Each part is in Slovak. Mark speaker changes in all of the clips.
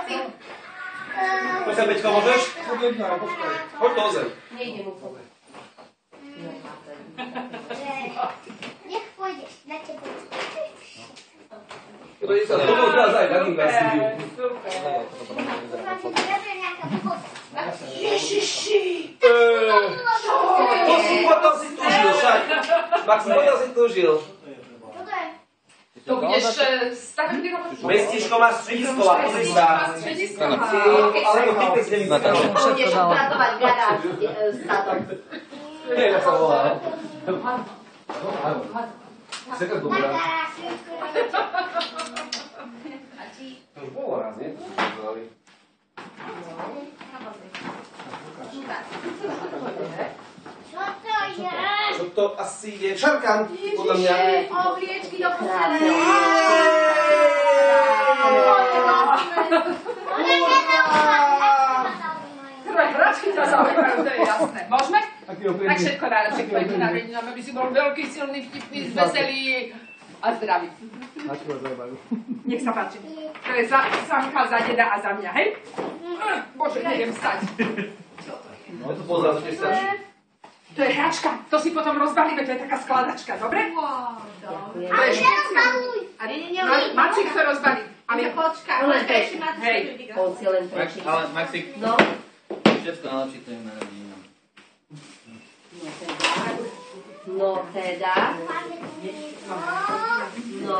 Speaker 1: To sa, Beťko, môžeš? Hoď to ozem.
Speaker 2: Nejde mu to.
Speaker 3: Nech pôjdeš, na teba.
Speaker 1: To je sa tomu teraz aj taký krásny.
Speaker 2: Ježiši!
Speaker 1: Potom si túžil, však. Max, potom si túžil.
Speaker 4: To budeš stavať ty robotu?
Speaker 1: Mestičko má stredisková, pozri sa. Ale to typek z nemyslel.
Speaker 2: Budeš upratovať garáž s tátom.
Speaker 1: Nie, jak sa volá. Seka dobrá. To už bolo raz, nie?
Speaker 3: Čo to je?
Speaker 1: Čo to asi je? Šarkan, podľa mňa.
Speaker 4: Obliečky do postele. Hračky ťa zaujímajú, to je jasné. Môžeme? Tak všetko najlepšie k tvojim narodeninám, aby si bol veľký, silný, vtipný, veselý a zdravý. Nech sa páči. To je samka za deda a za mňa, hej? Bože, neviem stať.
Speaker 1: No to pozrám, to je starší.
Speaker 4: To je hračka, to si potom rozbalíme, to je taká skladačka, dobre?
Speaker 3: Ale
Speaker 4: špeciálne.
Speaker 3: nerozbaluj.
Speaker 4: Macik to rozbalí.
Speaker 3: Ale počkaj,
Speaker 2: Len preč.
Speaker 4: Hej.
Speaker 2: On si len prečí.
Speaker 5: Ale Maxik,
Speaker 2: No.
Speaker 5: všetko najlepšie tvojim narodeninám.
Speaker 2: No teda. No.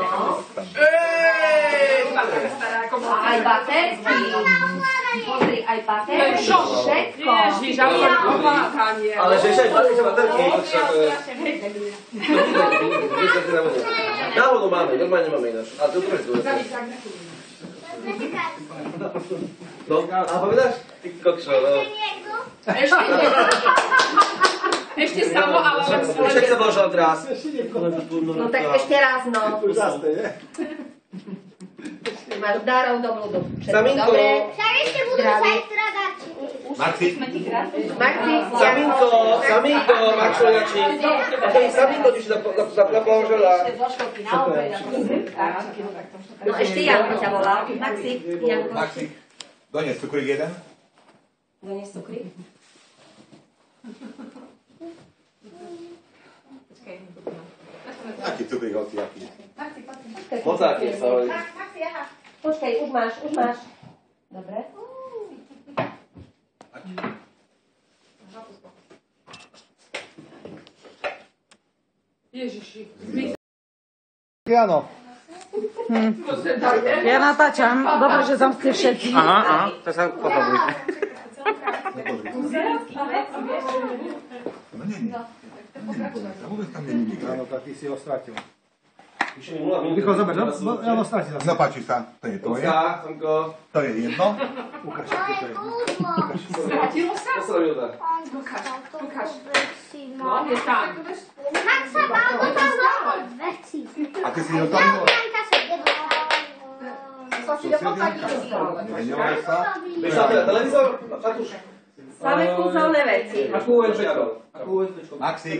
Speaker 2: A aj baterky. Pozri, aj baterky. Všetko.
Speaker 4: Ježiš, ale ovládanie.
Speaker 1: Ale že ešte aj baterky, na vodu máme, normálne máme ináč. A to je dôležité. No, a povedáš? Ty kokšo, no.
Speaker 4: Ešte samo, ale len
Speaker 1: Však sa božal teraz.
Speaker 2: No tak ešte raz, no. Máš darov do blúdu.
Speaker 1: Saminko.
Speaker 3: Však ešte budú zajtra dáči.
Speaker 5: Maxik,
Speaker 2: Maxi,
Speaker 1: Saminko, Maxoľači. Saminko, ty si zaplažala.
Speaker 2: No ešte Janko ťa volal. Maxi, Janko.
Speaker 6: Maxik, donies cukrík jeden.
Speaker 2: Donies cukrík.
Speaker 6: Aký cukrík, hoci aký.
Speaker 1: Mocáky sa hovorí.
Speaker 2: Počkaj, už máš. Dobre.
Speaker 4: Ježiši.
Speaker 7: Áno. Ja natáčam. Dobre, že tam ste všetci.
Speaker 5: aha, to sa pochopujte.
Speaker 6: No nie. Vôbec tam nie je nikto.
Speaker 7: Áno, tak ty si ho stratil.
Speaker 1: Píše mi 0 minút.
Speaker 7: Rýchlo zober, no? Ja ho stratil.
Speaker 6: Zapáči sa, to je tvoje.
Speaker 1: Samko.
Speaker 6: To je jedno.
Speaker 7: Ukáž,
Speaker 3: To
Speaker 7: čo
Speaker 3: je
Speaker 7: to je.
Speaker 3: kúzlo.
Speaker 4: Stratilo sa?
Speaker 1: To sa robilo tak.
Speaker 4: Ukáž.
Speaker 3: No,
Speaker 4: Je tam.
Speaker 3: tak sa dá ukázať veci.
Speaker 6: A ty si ho tam...
Speaker 3: Janka sa ide
Speaker 4: Som si dopopadí dostala.
Speaker 6: Nenevaj sa.
Speaker 1: Vieš sa teda televízor? Fatúš.
Speaker 2: Samé kúzelné veci.
Speaker 1: Akú USBčko? Akú USBčko?
Speaker 6: Maxik.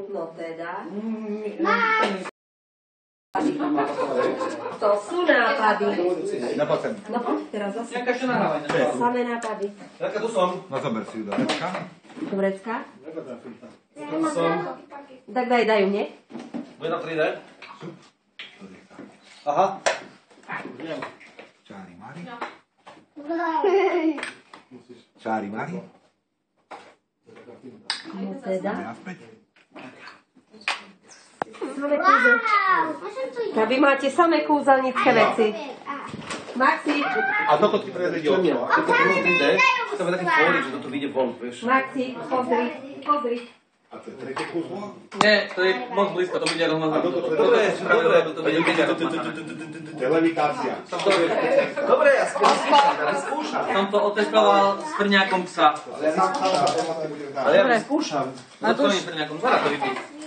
Speaker 2: No teda. To sú nápady.
Speaker 6: No poď sem.
Speaker 2: No poď teraz zase.
Speaker 5: Nejaká čo nahrávaj.
Speaker 2: Samé nápady.
Speaker 1: Janka, tu som.
Speaker 6: No zober si ju do vecka.
Speaker 2: Do vrecka?
Speaker 1: Tu som.
Speaker 2: Tak daj mne.
Speaker 1: Bude na 3D. Aha.
Speaker 6: Čári Mari. Čári Mari.
Speaker 2: No teda.
Speaker 6: Naspäť.
Speaker 2: Samé kúzel. Tak vy máte samé kúzelnícke veci. Maxi,
Speaker 6: A toto ti prezvedí
Speaker 1: Čo mňa?
Speaker 6: okno.
Speaker 1: Ako to bolo 3D? To bude taký fórik, že toto vyjde von, vieš.
Speaker 2: Maxi, pozri.
Speaker 6: A to je tretie kúzlo.
Speaker 5: Nie, to je moc blízko, to bude rovno.
Speaker 6: A toto je
Speaker 1: Dobre, dobre.
Speaker 5: To bude
Speaker 6: To je levitácia.
Speaker 1: Dobre, ja skúšam.
Speaker 5: Som to otestoval s prňákom psa.
Speaker 6: Ale ja sám sa budem dať.
Speaker 1: Ale ja skúšam.
Speaker 5: S ktorým prňákom? Zara to vypiť.